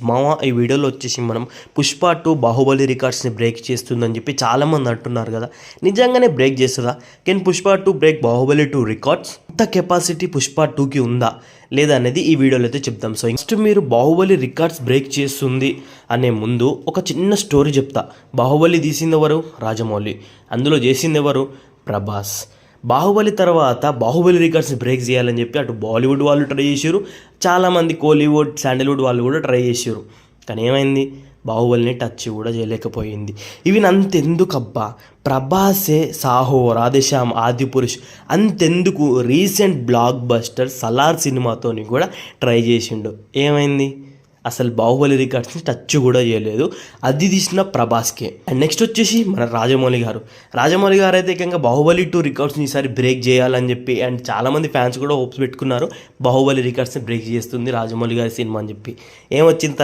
మామ ఈ వీడియోలో వచ్చేసి మనం పుష్ప 2 బాహుబలి రికార్డ్స్ని బ్రేక్ చేస్తుందని చెప్పి చాలామంది అంటున్నారు కదా. నిజంగానే బ్రేక్ చేస్తుందా? Can Pushpa 2 break Baahubali 2 records? ఇంత కెపాసిటీ పుష్ప 2కి ఉందా లేదా అనేది ఈ వీడియోలో అయితే చెప్తాం. సో నెక్స్ట్ మీరు బాహుబలి రికార్డ్స్ బ్రేక్ చేస్తుంది అనే ముందు ఒక చిన్న స్టోరీ చెప్తా. బాహుబలి తీసింది ఎవరు? రాజమౌళి. అందులో చేసింది ఎవరు? ప్రభాస్. బాహుబలి తర్వాత బాహుబలి రికార్డ్స్ని బ్రేక్ చేయాలని చెప్పి అటు బాలీవుడ్ వాళ్ళు ట్రై చేశారు, చాలామంది కోలీవుడ్ శాండల్వుడ్ వాళ్ళు కూడా ట్రై చేశారు. కానీ ఏమైంది? బాహుబలిని టచ్ కూడా చేయలేకపోయింది. ఇవి అంతెందుకబ్బా, ప్రభాసే సాహో, రాధేశ్యామ్, ఆదిపురుష్ అంతెందుకు రీసెంట్ బ్లాక్ బస్టర్ సలార్ సినిమాతోని కూడా ట్రై చేసిండు. ఏమైంది? అసలు బాహుబలి రికార్డ్స్ని టచ్ కూడా చేయలేదు. అది తీసిన ప్రభాస్కే. అండ్ నెక్స్ట్ వచ్చేసి మన రాజమౌళి గారు అయితే ఏకంగా బాహుబలి 2 రికార్డ్స్ని ఈసారి బ్రేక్ చేయాలని చెప్పి అండ్ చాలామంది ఫ్యాన్స్ కూడా హోప్స్ పెట్టుకున్నారు. బాహుబలి రికార్డ్స్ని బ్రేక్ చేస్తుంది రాజమౌళి గారి సినిమా అని చెప్పి. ఏమొచ్చింది?